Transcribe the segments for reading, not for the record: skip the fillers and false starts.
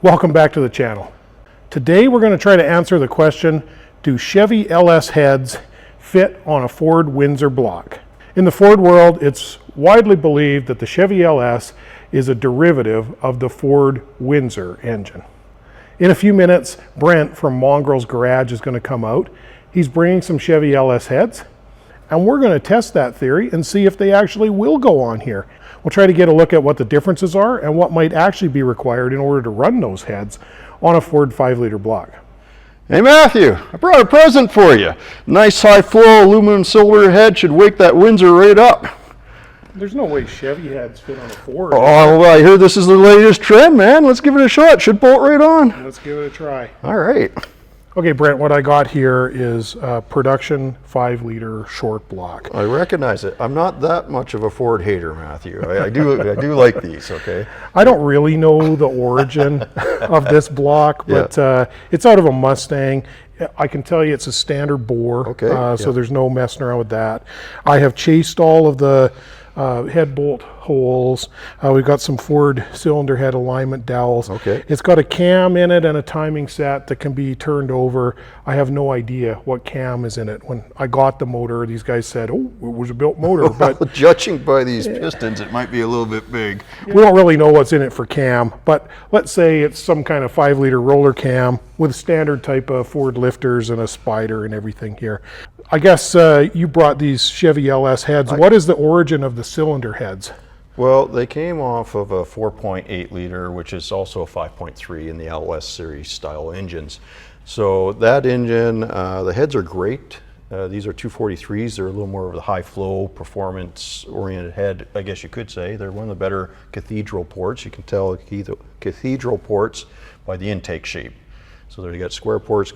Welcome back to the channel. Today we're going to try to answer the question, do Chevy LS heads fit on a Ford Windsor block? In the Ford world, it's widely believed that the Chevy LS is a derivative of the Ford Windsor engine. In a few minutes, Brent from Mongrels Garage is going to come out. He's bringing some Chevy LS heads, and we're going to test that theory and see if they actually will go on here. We'll try to get a look at what the differences are and what might actually be required in order to run those heads on a Ford 5-liter block. Hey Matthew, I brought a present for you. Nice high flow aluminum cylinder head should wake that Windsor right up. There's no way Chevy heads fit on a Ford. Oh, well, I hear this is the latest trend, man. Let's give it a shot. Should bolt right on. Let's give it a try. All right. Okay, Brent, what I got here is a production 5-liter short block. I recognize it. I'm not that much of a Ford hater, Matthew. I do like these, okay? I don't really know the origin of this block, but it's out of a Mustang. I can tell you it's a standard bore, so there's no messing around with that. I have chased all of the head bolt holes. We've got some Ford cylinder head alignment dowels. Okay. It's got a cam in it and a timing set that can be turned over. I have no idea what cam is in it. When I got the motor, these guys said, oh, it was a built motor. But judging by these pistons, it might be a little bit big. We don't really know what's in it for cam, but let's say it's some kind of 5-liter roller cam with standard type of Ford lifters and a spider and everything here. I guess you brought these Chevy LS heads. What is the origin of the cylinder heads? Well, they came off of a 4.8 liter, which is also a 5.3 in the LS series style engines. So that engine, the heads are great. These are 243s. They're a little more of the high flow, performance oriented head, I guess you could say. They're one of the better cathedral ports. You can tell cathedral ports by the intake shape. So there you got square ports,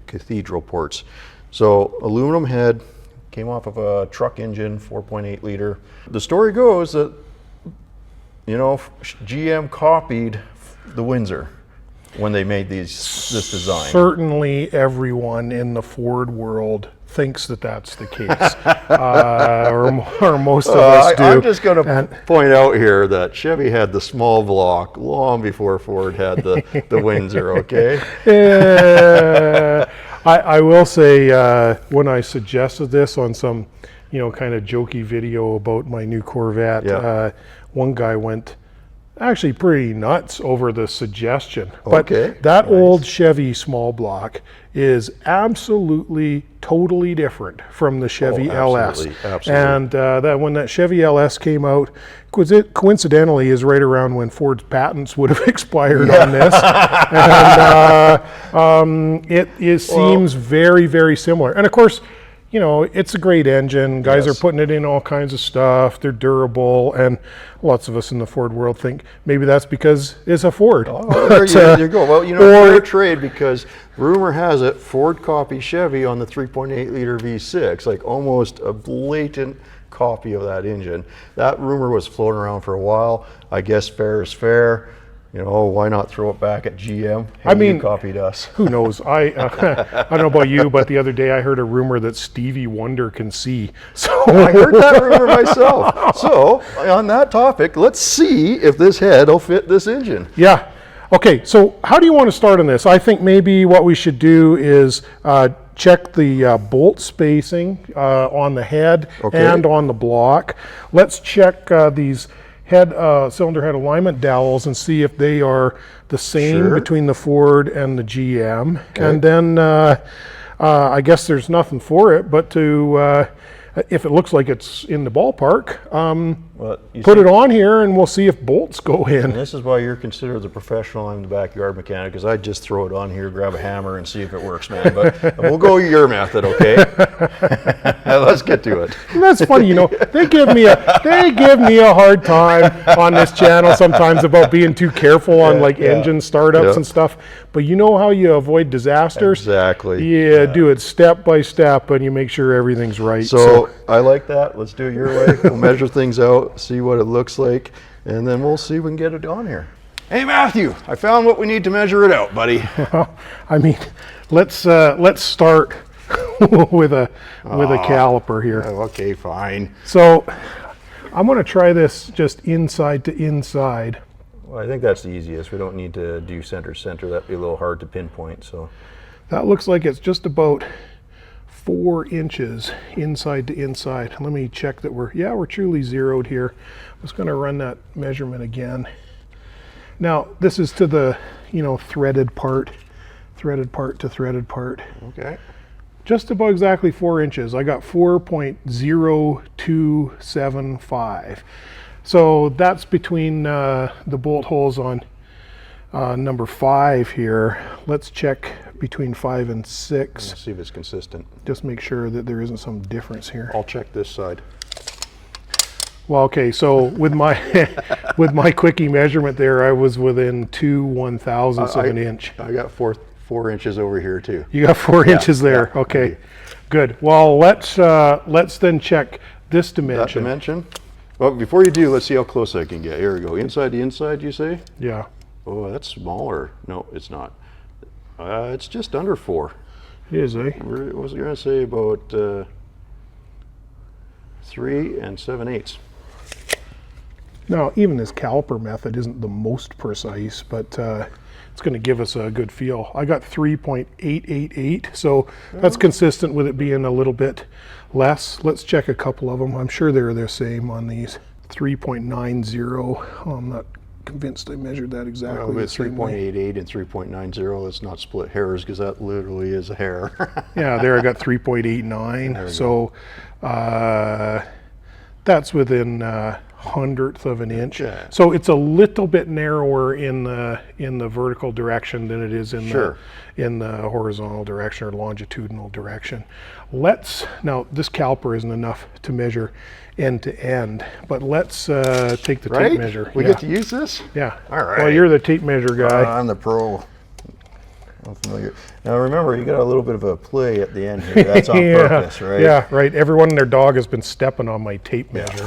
cathedral ports. So aluminum head, came off of a truck engine, 4.8 liter. The story goes that, you know, GM copied the Windsor when they made this design. Certainly everyone in the Ford world thinks that that's the case, or most of us do. I'm just going to point out here that Chevy had the small block long before Ford had the Windsor, okay? I will say, when I suggested this on some, kind of jokey video about my new Corvette, one guy went actually pretty nuts over the suggestion. But that old Chevy small block is absolutely, totally different from the Chevy LS. Absolutely. And when that Chevy LS came out, coincidentally is right around when Ford's patents would have expired on this. And it seems very, very similar. And of course, it's a great engine. Guys are putting it in all kinds of stuff. They're durable, and lots of us in the Ford world think maybe that's because it's a Ford. Oh, there you go. Well, fair trade, because rumor has it Ford copied Chevy on the 3.8 liter V6, like almost a blatant copy of that engine. That rumor was floating around for a while. I guess fair is fair. Why not throw it back at GM? Hey, you copied us. Who knows? I don't know about you, but the other day I heard a rumor that Stevie Wonder can see. So I heard that rumor myself. So on that topic, let's see if this head will fit this engine. Yeah. Okay, so how do you want to start on this? I think maybe what we should do is check the bolt spacing on the head and on the block. Let's check these cylinder head alignment dowels and see if they are the same between the Ford and the GM. And then I guess there's nothing for it but to, if it looks like it's in the ballpark, put it on here and we'll see if bolts go in. And this is why you're considered the professional. I'm the backyard mechanic, because I just throw it on here, grab a hammer and see if it works, man. But we'll go your method, okay? Let's get to it. And that's funny, they give me a hard time on this channel sometimes about being too careful on engine startups and stuff. But you know how you avoid disasters? Exactly. Do it step by step and you make sure everything's right. So I like that. Let's do it your way. We'll measure things out, see what it looks like, and then we'll see if we can get it on here. Hey Matthew, I found what we need to measure it out, buddy. Well, let's start with a caliper here. Okay, fine. So I'm going to try this just inside to inside. Well, I think that's the easiest. We don't need to do center center. That'd be a little hard to pinpoint. So That looks like it's just about 4 inches inside to inside. Let me check that we're truly zeroed here. I'm just going to run that measurement again. Now, this is to the, threaded part to threaded part. okay. Just about exactly 4 inches. I got 4.0275. So that's between the bolt holes on number 5 here. Let's check between 5 and 6. Let's see if it's consistent. Just make sure that there isn't some difference here. I'll check this side. Well, okay, so with my with my quickie measurement there, I was within 2/1000ths of an inch. I got 4 inches over here too. You got 4 inches there. Yeah, okay, good. Well, let's then check this dimension. That dimension? Well, before you do, let's see how close I can get. Here we go. Inside the inside, you say? Yeah, Oh, that's smaller. No, it's not. It's just under 4. it is, eh? What was I going to say about 3 7/8? Now, even this caliper method isn't the most precise, but it's going to give us a good feel. I got 3.888, so that's consistent with it being a little bit less. Let's check a couple of them. I'm sure they're the same on these. 3.90. Oh, I'm not convinced I measured that exactly. Well, the with same way. 3.88 and 3.90, let's not split hairs because that literally is a hair. Yeah, there I got 3.89. So that's within hundredth of an inch. Okay. So it's a little bit narrower in the vertical direction than it is in Sure. the horizontal direction or longitudinal direction. Now this caliper isn't enough to measure end to end, but let's take the tape measure. We Yeah. get to use this? Yeah. All right. Well, you're the tape measure guy. I'm the pro. I'm familiar. Now remember, you got a little bit of a play at the end here. That's on purpose, right? Yeah, right. Everyone and their dog has been stepping on my tape measure.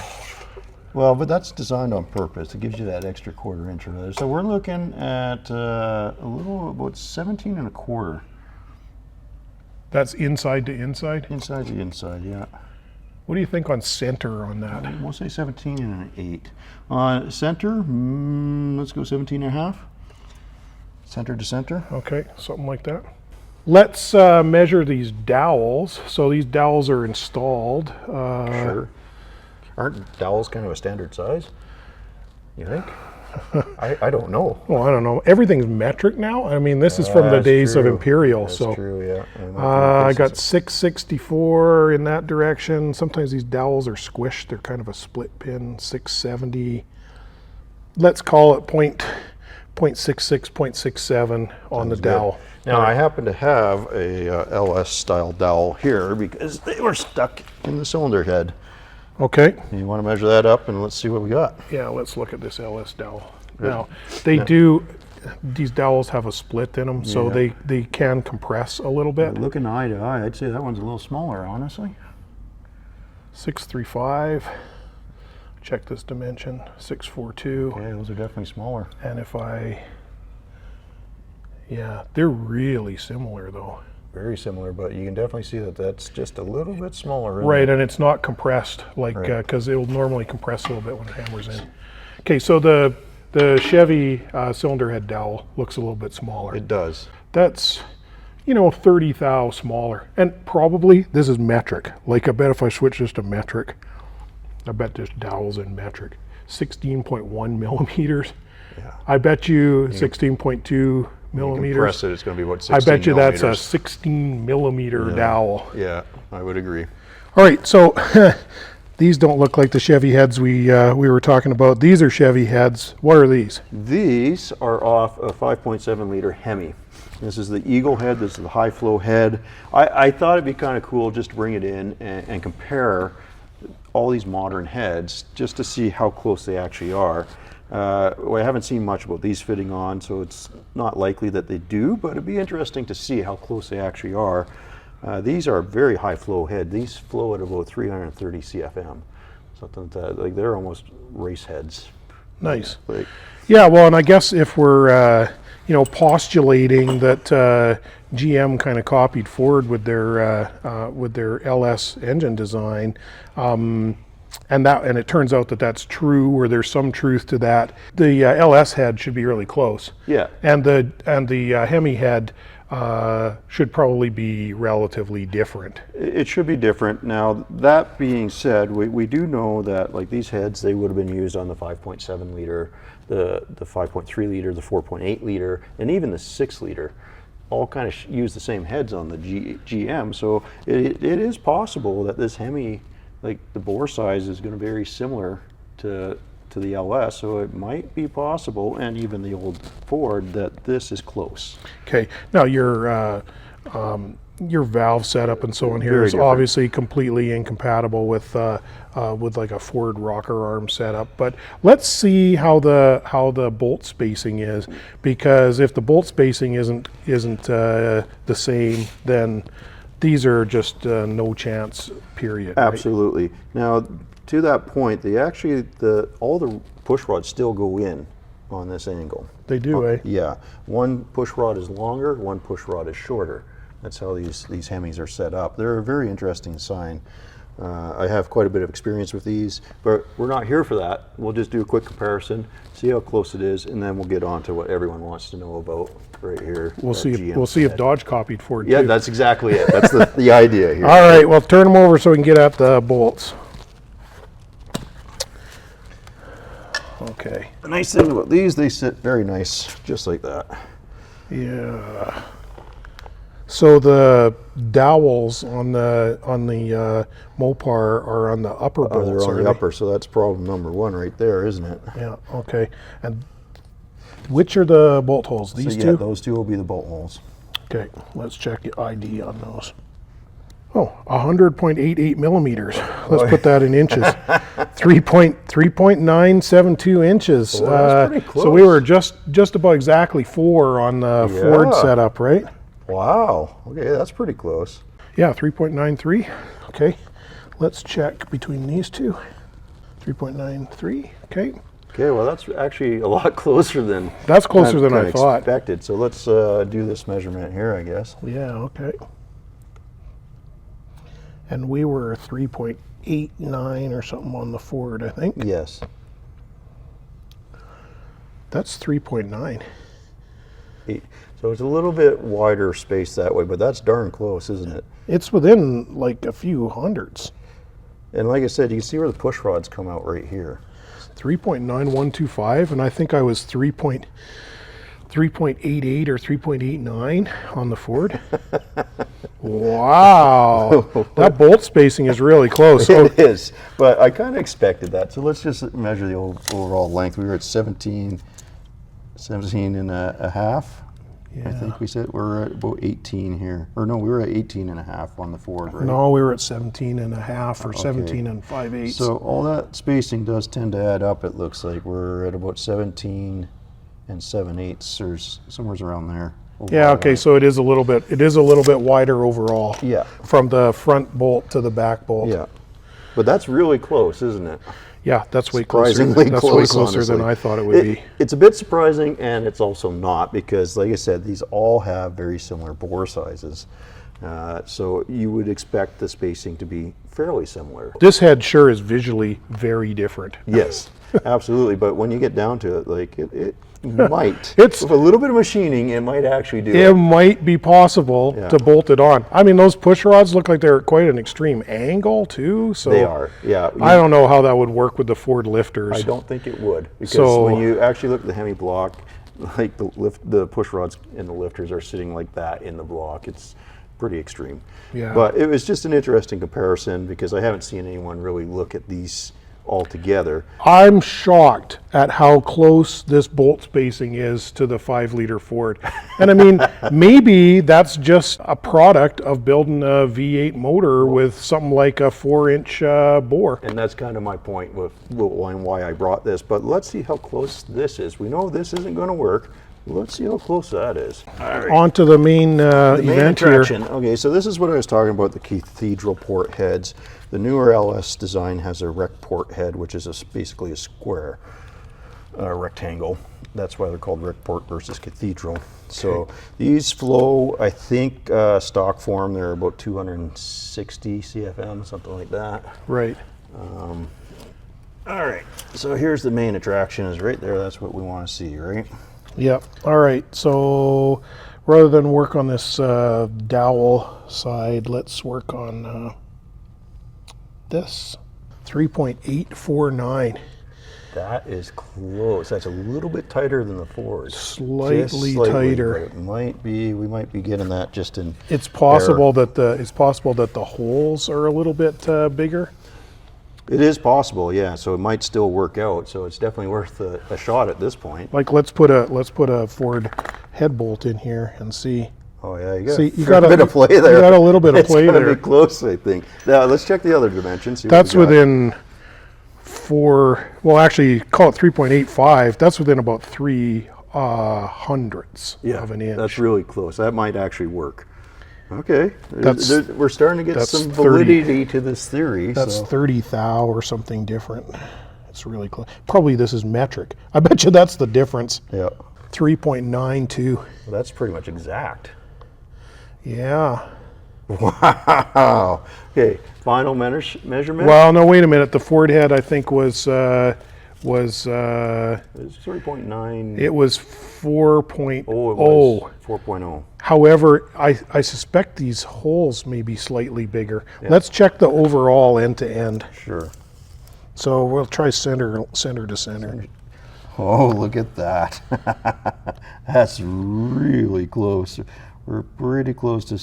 Well, but that's designed on purpose. It gives you that extra 1/4 inch or there. So we're looking at a little about 17 1/4. That's inside to inside. Inside to inside, yeah. What do you think on center on that? We'll say 17 1/8. On center, let's go 17 1/2. Center to center. Okay, something like that. Let's measure these dowels. So these dowels are installed. Sure. Aren't dowels kind of a standard size? You think? I don't know. Well, I don't know. Everything's metric now. I mean, this is from the That's days of true. Imperial. That's so true, yeah. I got 664 in that direction. Sometimes these dowels are squished. They're kind of a split pin. 670. Let's call it 0.66, 0.67 on the Sounds good. dowel. Now I happen to have a LS style dowel here because they were stuck in the cylinder head. Okay. You want to measure that up and let's see what we got. Yeah, let's look at this LS dowel. Good. Now, these dowels have a split in them, so Yeah. they can compress a little bit. Looking eye to eye, I'd say that one's a little smaller, honestly. 635. Check this dimension. 642. Okay, those are definitely smaller. And they're really similar though. Very similar, but you can definitely see that that's just a little bit smaller. isn't Right, it? and it's not compressed like Right. because it'll normally compress a little bit when it hammers in. Okay, so the Chevy cylinder head dowel looks a little bit smaller. It does. That's 30 thou smaller, and probably this is metric. Like I bet if I switch this to metric, I bet this dowel's in metric. 16.1 millimeters. Yeah. I bet you 16.2 millimeters. Compress it, it's going to be what, I 16 bet you that's a millimeters. 16 millimeter Yeah. dowel. Yeah, I would agree. All right, so these don't look like the Chevy heads we were talking about. These are Chevy heads. What are these? These are off a 5.7 liter Hemi. This is the Eagle head, this is the high flow head. I thought it'd be kind of cool just to bring it in and compare all these modern heads just to see how close they actually are. Well, I haven't seen much about these fitting on, so it's not likely that they do, but it'd be interesting to see how close they actually are. These are very high flow head. These flow at about 330 CFM. Something like that. Like they're almost race heads. Nice. Like, Yeah, well, and I guess if we're postulating that GM kind of copied Ford with their LS engine design, and it turns out that that's true, or there's some truth to that. The LS head should be really close. Yeah. And the Hemi head should probably be relatively different. It should be different. Now, that being said, we do know that like these heads, they would have been used on the 5.7 liter, the 5.3 liter, the 4.8 liter, and even the 6 liter. All kind of use the same heads on the GM. So it is possible that this Hemi, like the bore size is going to be very similar to the LS, so it might be possible, and even the old Ford, that this is close. Okay, now your valve setup and so on here Very is different. obviously completely incompatible with like a Ford rocker arm setup. But let's see how the bolt spacing is, because if the bolt spacing isn't the same, then these are just no chance. Period. Right? Absolutely. Now, to that point, all the push rods still go in on this angle. They do, eh? Yeah. One push rod is longer, one push rod is shorter. That's how these Hemis are set up. They're a very interesting design. I have quite a bit of experience with these, but we're not here for that. We'll just do a quick comparison, see how close it is, and then we'll get on to what everyone wants to know about right here. We'll see if Dodge copied Ford Yeah, too. that's exactly it. That's the idea here. All right, well, turn them over so we can get at the bolts. Okay. The nice thing about these, they sit very nice, just like that. Yeah. So the dowels on the Mopar are on the upper bolts. They're on are the they? upper, so that's problem number one right there, isn't it? Yeah. Okay. And which are the bolt holes? These So, yeah, two. those two will be the bolt holes. Okay. Let's check the ID on those. Oh, 100.88 millimeters. Let's put that in inches. 3.972 inches. Well, that's pretty So we close. were just about exactly 4 on the Ford Yeah. setup, right? Wow. Okay, that's pretty close. Yeah, 3.93. Okay, let's check between these two. 3.93. Okay, Okay, well that's actually a lot closer than that's closer than I kinda thought. expected. So let's do this measurement here, I guess. Yeah. Okay. And we were 3.89 or something on the Ford, I think. Yes. That's 3.9. So it's a little bit wider space that way, but that's darn close, isn't it? It's within like a few hundreds. And like I said, you can see where the push rods come out right here. 3.9125, and I think I was 3.88 or 3.89 on the Ford. Wow, that bolt spacing is really close. It is, but I kind of expected that. So let's just measure the overall length. We were at 17 and a half. I Yeah. think we said we're at about 18 here. Or no, we were at 18 and a half on the Ford, right? No, we were at 17 and a half or 17 and 5/8. So all that spacing does tend to add up, it looks like. We're at about 17 and 7/8 or somewhere around there. yeah, okay, so it is a little bit wider overall. Yeah. From the front bolt to the back bolt. Yeah. But that's really close, isn't it? Yeah, that's way closer. Surprisingly That's close, way closer than honestly. I thought it would be. It's a bit surprising, and it's also not, because like I said, these all have very similar bore sizes. So you would expect the spacing to be fairly similar. This head sure is visually very different. Yes, absolutely. But when you get down to it, like it might, It's- with a little bit of machining, it might actually do It it. might be possible Yeah. to bolt it on. I mean, those push rods look like they're at quite an extreme angle too. So They are, yeah. I don't know how that would work with the Ford lifters. I don't think it would, because So- when you actually look at the Hemi block, like the push rods and the lifters are sitting like that in the block. It's pretty extreme. Yeah. But it was just an interesting comparison, because I haven't seen anyone really look at these all together. I'm shocked at how close this bolt spacing is to the 5-liter Ford. And I mean, maybe that's just a product of building a V8 motor with something like a 4-inch bore. And that's kind of my point with why I brought this. But let's see how close this is. We know this isn't going to work. Let's see how close that is. All right. On to the main The main event here. attraction. Okay, so this is what I was talking about, the cathedral port heads. The newer LS design has a rec port head, which is basically a square rectangle. That's why they're called rec port versus cathedral. So these flow, I think, stock form, they're about 260 CFM, something like that. Right. All right, so here's the main attraction is right there. That's what we want to see, right? Yep. All right. So rather than work on this dowel side, let's work on this 3.849. That is close. That's a little bit tighter than the Ford. Slightly Just tighter. But it might be. We might be getting that just in. It's possible that the holes are a little bit bigger. It is possible, yeah. So it might still work out. So it's definitely worth a shot at this point. Like let's put a Ford head bolt in here and see. Oh yeah, you got, See, a bit of play there. You got a little bit of play it's there. It's be close, I think. Now let's check the other dimensions. That's within actually call it 3.85. That's within about 3 hundredths of an inch. That's really close. That might actually work. Okay, we're starting to get some 30. validity to this theory. That's 30 thou or something different. It's really close. Probably this is metric. I bet you that's the difference. Yeah. 3.92. Well, that's pretty much exact. Yeah. Wow. Okay, final measurement? Well, no, wait a minute. The Ford head, I think, was It's 3.9. it was 4.0. Oh, it was 4.0. However, I suspect these holes may be slightly bigger. Yeah. Let's check the overall end to end. Sure. So we'll try center to center. Oh, look at that. That's really close. We're pretty close to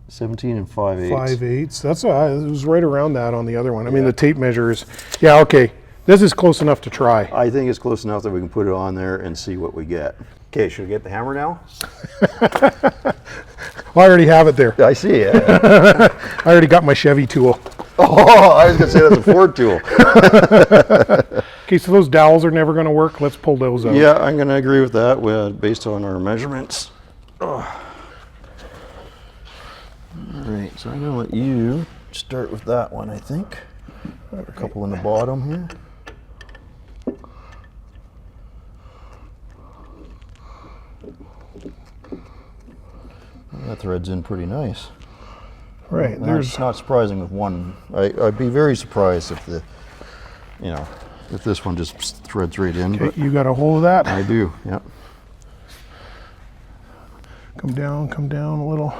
17 5/8. 5/8. That's it was right around that on the other one. I mean, the tape measure is, yeah, okay. This is close enough to try. I think it's close enough that we can put it on there and see what we get. Okay, should we get the hammer now? Well, I already have it there. I see it. I already got my Chevy tool. Oh, I was going to say that's a Ford tool. Okay, so those dowels are never going to work. Let's pull those out. Yeah, I'm going to agree with that based on our measurements. Oh. All right, so I'm going to let you start with that one, I think. A couple in the bottom here. That threads in pretty nice. Right. That's not surprising with one. I'd be very surprised if if this one just threads right in. Okay, but you got a hold of that? I do, yep. Come down a little.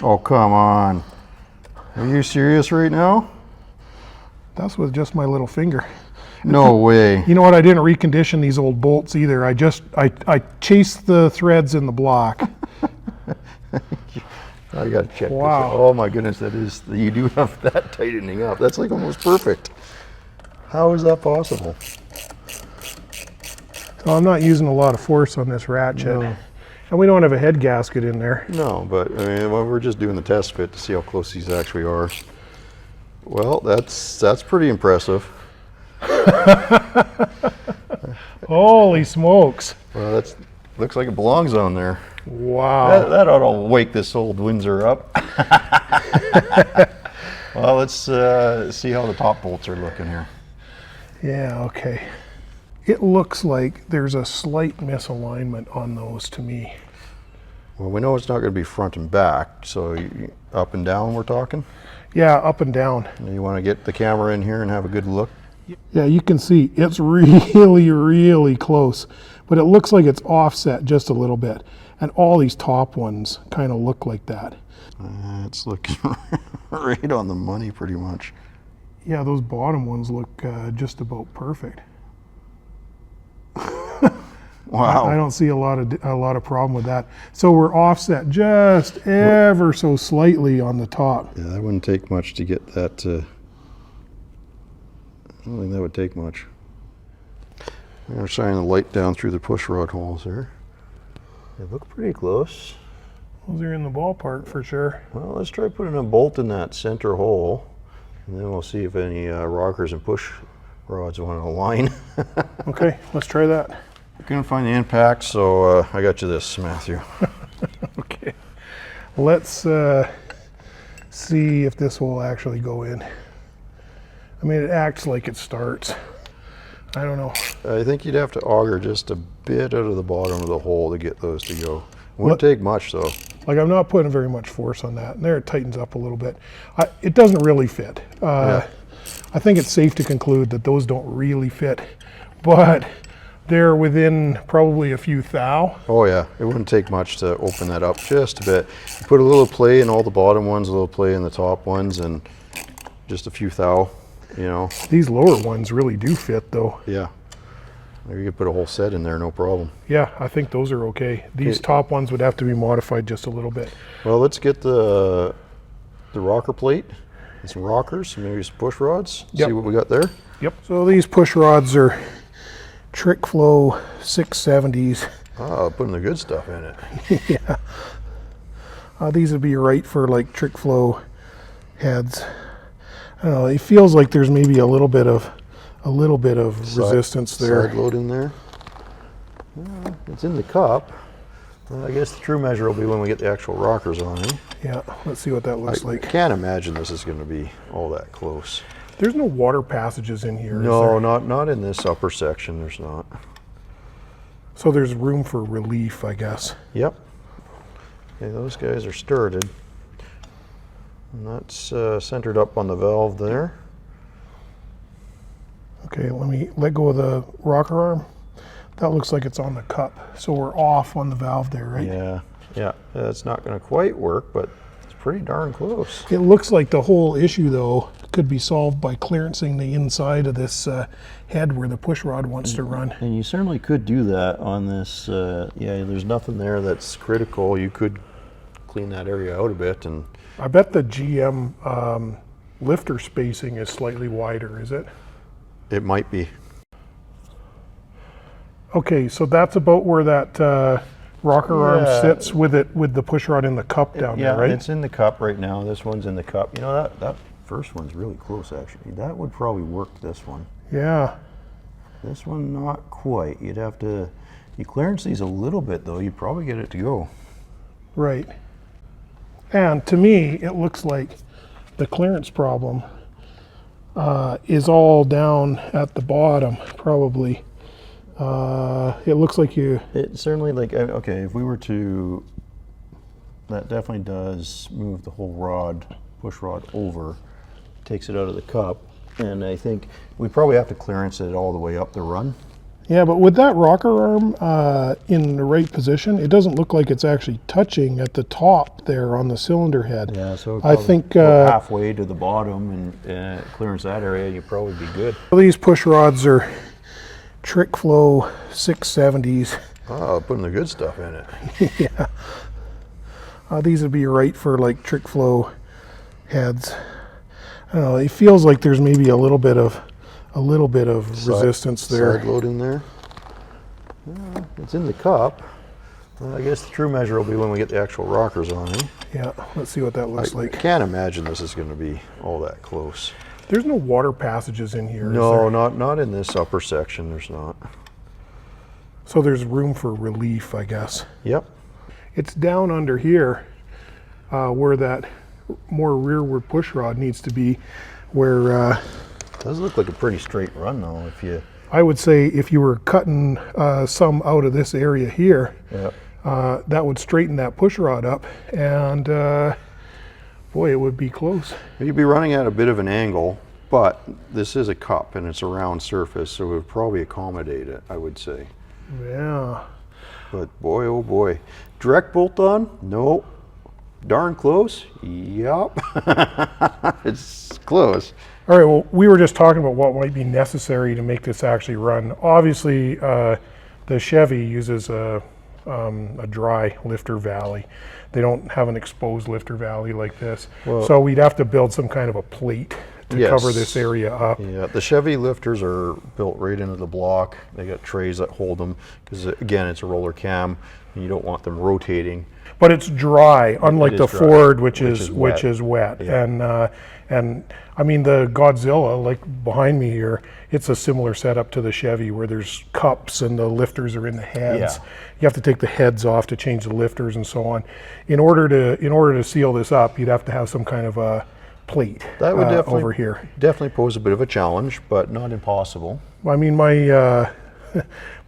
Oh, come on. Are you serious right now? That's with just my little finger. No way. You know what? I didn't recondition these old bolts either. I chased the threads in the block. I got to check this Wow. out. Oh my goodness, you do have that tightening up. That's like almost perfect. How is that possible? So I'm not using a lot of force on this ratchet. No. And we don't have a head gasket in there. No, but I mean, we're just doing the test fit to see how close these actually are. Well, that's pretty impressive. Holy smokes. Well, looks like it belongs on there. Wow. That ought to wake this old Windsor up. Well, let's see how the top bolts are looking here. Yeah, okay. It looks like there's a slight misalignment on those to me. Well, we know it's not going to be front and back, so up and down we're talking? Yeah, up and down. You want to get the camera in here and have a good look? Yeah, you can see it's really, really close, but it looks like it's offset just a little bit. And all these top ones kind of look like that. It's looking right on the money pretty much. Yeah, those bottom ones look just about perfect. Wow. I don't see a lot of problem with that. So we're offset just ever so slightly on the top. Yeah, that wouldn't take much to get that to... I don't think that would take much. We're shining the light down through the push rod holes there. They look pretty close. Those are in the ballpark for sure. Well, let's try putting a bolt in that center hole, and then we'll see if any rockers and push rods want to align. Okay, let's try that. I couldn't find the impact, so I got you this, Matthew. Okay, let's see if this will actually go in. I mean, it acts like it starts. I don't know. I think you'd have to auger just a bit out of the bottom of the hole to get those to go. Wouldn't take much, though. Like, I'm not putting very much force on that. And there it tightens up a little bit. It doesn't really fit. Yeah. I think it's safe to conclude that those don't really fit, but they're within probably a few thou. Oh yeah, it wouldn't take much to open that up just a bit. You put a little play in all the bottom ones, a little play in the top ones, and just a few thou, you know. These lower ones really do fit though. Yeah. Maybe you could put a whole set in there, no problem. Yeah, I think those are okay. These top ones would have to be modified just a little bit. Well, let's get the rocker plate and some rockers, maybe some push rods. Yep. See what we got there. Yep. So these push rods are Trick Flow 670s. Ah, putting the good stuff in it. Yeah. These would be right for like Trick Flow heads. I don't know. It feels like there's maybe a little bit of resistance there. Side loading there. It's in the cup. Well, I guess the true measure will be when we get the actual rockers on, eh? Yeah. Let's see what that looks I like. can't imagine this is going to be all that close. There's no water passages in here. No, is there? not in this upper section. There's not. So there's room for relief, I guess. Yep. Okay, those guys are started. And that's centered up on the valve there. Okay, let me let go of the rocker arm. That looks like it's on the cup. So we're off on the valve there, right? Yeah, yeah. It's not going to quite work, but it's pretty darn close. It looks like the whole issue, though, could be solved by clearancing the inside of this head where the push rod wants to run. And you certainly could do that on this. Yeah, there's nothing there that's critical. You could clean that area out a bit. And I bet the GM lifter spacing is slightly wider, is it? it might be. Okay, so that's about where that rocker arm sits with the push rod in the cup down there, right? Yeah, it's in the cup right now. This one's in the cup. You know, that first one's really close, actually. That would probably work, this one. Yeah. This one, not quite. You'd have to, you clearance these a little bit, though. You'd probably get it to go. Right. And to me, it looks like the clearance problem is all down at the bottom, probably. It looks like It certainly, like, okay, if we were to, that definitely does move the whole rod, push rod over, takes it out of the cup, and I think we probably have to clearance it all the way up the run. Yeah, but with that rocker arm in the right position, it doesn't look like it's actually touching at the top there on the cylinder head. Yeah, so I think go halfway to the bottom and clearance that area, you'd probably be good. These push rods are Trick Flow 670s. Oh, putting the good stuff in it. Yeah. These would be right for like Trick Flow heads. I don't know, it feels like there's maybe a little bit of resistance there. Side loading there. It's in the cup. Well, I guess the true measure will be when we get the actual rockers on, eh? Yeah, let's see what that looks I like. can't imagine this is going to be all that close. There's no water passages in here, No, is there? not in this upper section. There's not. So there's room for relief, I guess. Yep. It's down under here where that more rearward push rod needs to be, where Does look like a pretty straight run, though. If you. I would say if you were cutting some out of this area here, that would straighten that push rod up, and boy, it would be close. You'd be running at a bit of an angle, but this is a cup and it's a round surface, so it would probably accommodate it, I would say. Yeah. But boy, oh boy. Direct bolt on? No. Darn close? Yup. It's close. All right, well, we were just talking about what might be necessary to make this actually run. Obviously, the Chevy uses a dry lifter valley. They don't have an exposed lifter valley like this. Well, so we'd have to build some kind of a plate to Yes. cover this area up. Yeah, the Chevy lifters are built right into the block. They got trays that hold them because, again, it's a roller cam and you don't want them rotating. But it's dry, unlike is the dry, Ford, which is wet. wet. Yeah. And I mean the Godzilla, like behind me here, it's a similar setup to the Chevy where there's cups and the lifters are in the heads. Yeah. You have to take the heads off to change the lifters and so on. In order to seal this up, you'd have to have some kind of a plate That would over here. definitely pose a bit of a challenge, but not impossible. I mean, my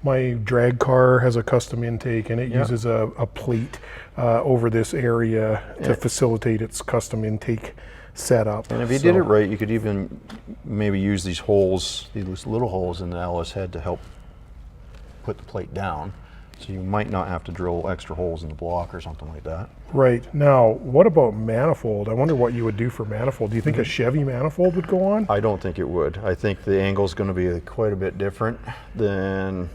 My drag car has a custom intake, and it Yeah. uses a plate over this area to facilitate its custom intake setup. And if you did it right, you could even maybe use these holes, these little holes in the LS head to help put the plate down. So you might not have to drill extra holes in the block or something like that. Right. Now, what about manifold? I wonder what you would do for manifold. Do you think a Chevy manifold would go on? I don't think it would. I think the angle is going to be quite a bit different than...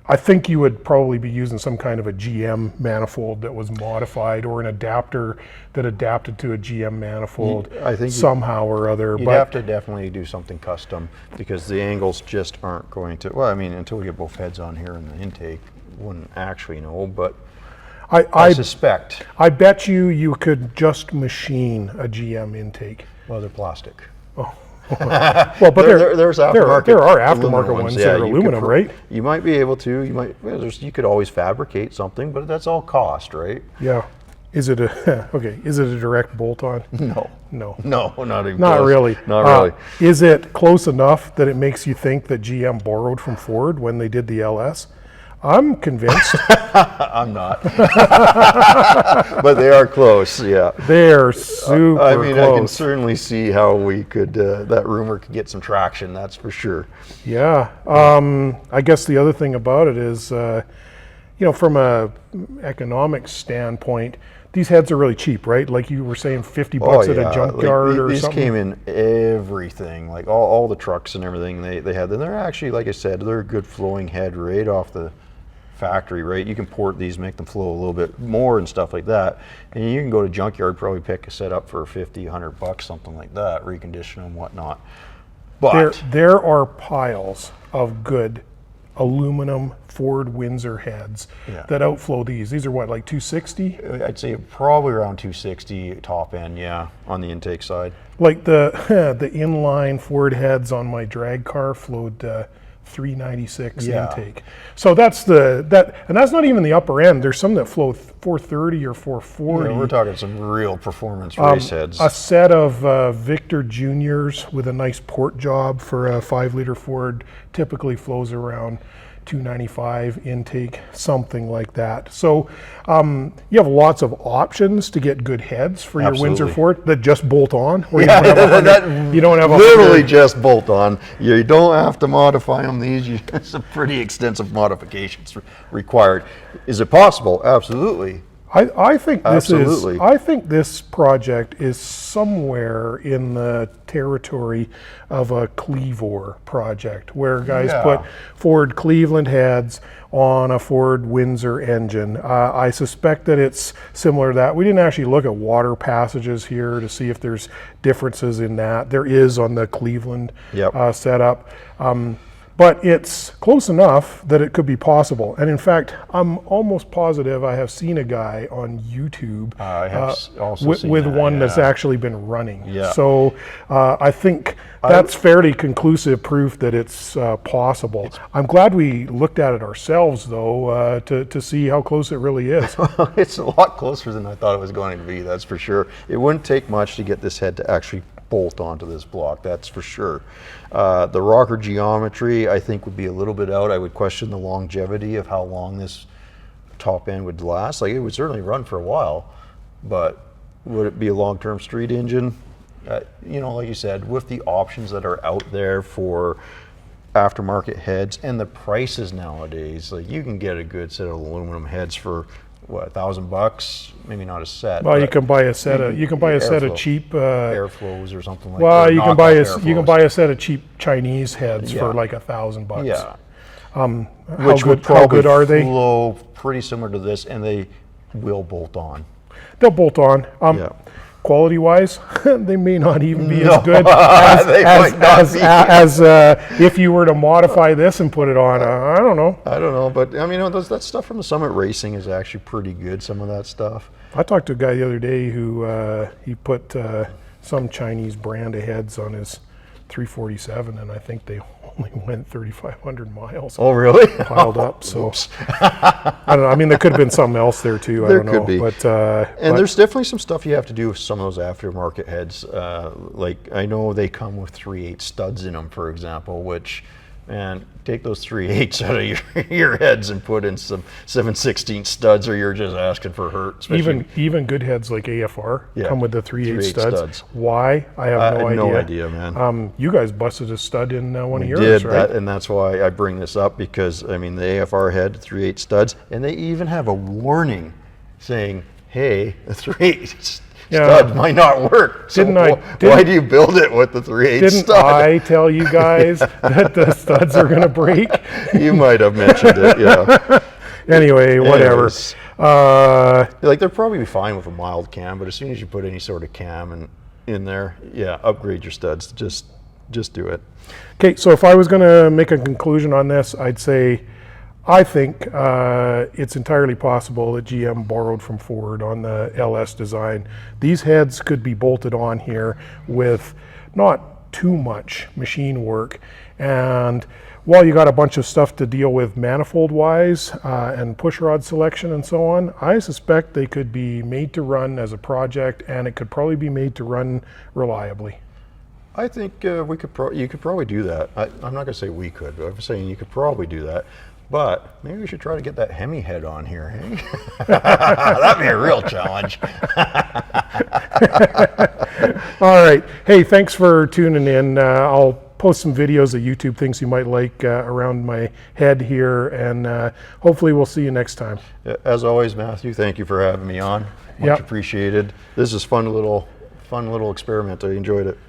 I think you would probably be using some kind of a GM manifold that was modified, or an adapter that adapted to a GM manifold I think somehow or other. You'd have to definitely do something custom, because the angles just aren't going to... Well, I mean, until we get both heads on here in the intake, wouldn't actually know, but I suspect. I bet you could just machine a GM intake. Well, they're plastic. Oh. Well, but there's aftermarket. There are aftermarket ones that are aluminum, right? You might be able to. You could always fabricate something, but that's all cost, right? Yeah. Is it a okay? Is it a direct bolt-on? No. No. No, not even. Not close. really. Not really. Is it close enough that it makes you think that GM borrowed from Ford when they did the LS? I'm convinced. I'm not. But they are close, yeah. They're super I mean, close. I can certainly see how we could, that rumor could get some traction, that's for sure. Yeah. I guess the other thing about it is, from a economic standpoint, these heads are really cheap, right? Like you were saying, $50 at a junkyard or these something. Came in everything, like all the trucks and everything they had. And they're actually, like I said, they're a good flowing head right off the factory, right? You can port these, make them flow a little bit more and stuff like that. And you can go to junkyard, probably pick a set up for 50, $100, something like that, recondition them, whatnot. But there are piles of good aluminum Ford Windsor heads that outflow these. These are what, like 260? I'd say probably around 260 top end, yeah, on the intake side. Like the inline Ford heads on my drag car flowed 396 intake. So that's and that's not even the upper end. There's some that flow 430 or 440. Yeah, we're talking some real performance race heads. A set of Victor Juniors with a nice port job for a 5-liter Ford typically flows around 295 intake, something like that. So you have lots of options to get good heads for your Windsor Ford that just bolt on. Or you don't have literally just bolt on. You don't have to modify them. It's a pretty extensive modifications required. Is it possible? Absolutely. I think this Absolutely. I think this project is somewhere in the territory of a Cleavor project, where guys put Ford Cleveland heads on a Ford Windsor engine. I suspect that it's similar to that. We didn't actually look at water passages here to see if there's differences in that. There is on the Cleveland setup. But it's close enough that it could be possible. And in fact, I'm almost positive I have seen a guy on YouTube with one that's actually been running. Yeah. So I think that's fairly conclusive proof that it's possible. I'm glad we looked at it ourselves, though, to see how close it really is. It's a lot closer than I thought it was going to be, that's for sure. It wouldn't take much to get this head to actually bolt onto this block, that's for sure. The rocker geometry, I think, would be a little bit out. I would question the longevity of how long this top end would last. Like, it would certainly run for a while, but would it be a long-term street engine? Like you said, with the options that are out there for aftermarket heads and the prices nowadays, like, you can get a good set of aluminum heads for what, $1,000? Maybe not a set. Well, you can buy a set of cheap airflows or something like that. Well, you can buy a set of cheap Chinese heads for like $1,000. Yeah. Which would probably flow pretty similar to this, and they will bolt on. They'll bolt on. Quality-wise, they may not even be as good as if you were to modify this and put it on. I don't know. But I mean, that stuff from the Summit Racing is actually pretty good. Some of that stuff. I talked to a guy the other day who he put some Chinese brand of heads on his 347, and I think they only went 3,500 miles. Oh, really? Piled up. So I don't know. I mean, there could have been something else there too. I don't know. There could be. But there's definitely some stuff you have to do with some of those aftermarket heads. Like, I know they come with 3/8 studs in them, for example, which and take those 3/8 out of your heads and put in some 7/16 studs, or you're just asking for hurt. Even good heads like AFR Yeah, come with the 3/8 3/8 studs. Why? I have no idea. No idea, man. You guys busted a stud in one of yours, Did right? that, and that's why I bring this up, because I mean the AFR had 3/8 studs, and they even have a warning saying, "Hey, a 3/8 stud might not work." So why do you build it with the 3/8 stud? Didn't I tell you guys that the studs are going to break? You might have mentioned it, yeah. Anyway, whatever. Anyways, they'll probably be fine with a mild cam, but as soon as you put any sort of cam in there, yeah, upgrade your studs. Just do it. Okay, so if I was going to make a conclusion on this, I'd say I think it's entirely possible that GM borrowed from Ford on the LS design. These heads could be bolted on here with not too much machine work, and while you got a bunch of stuff to deal with manifold wise and push rod selection and so on, I suspect they could be made to run as a project, and it could probably be made to run reliably. I think you could probably do that. I'm not going to say we could, but I'm saying you could probably do that. But maybe we should try to get that Hemi head on here, hey? That'd be a real challenge. All right. Hey, thanks for tuning in. I'll post some videos of YouTube things you might like around my head here, and hopefully we'll see you next time. As always, Matthew, thank you for having me on. Much appreciated. This is fun little experiment. I enjoyed it.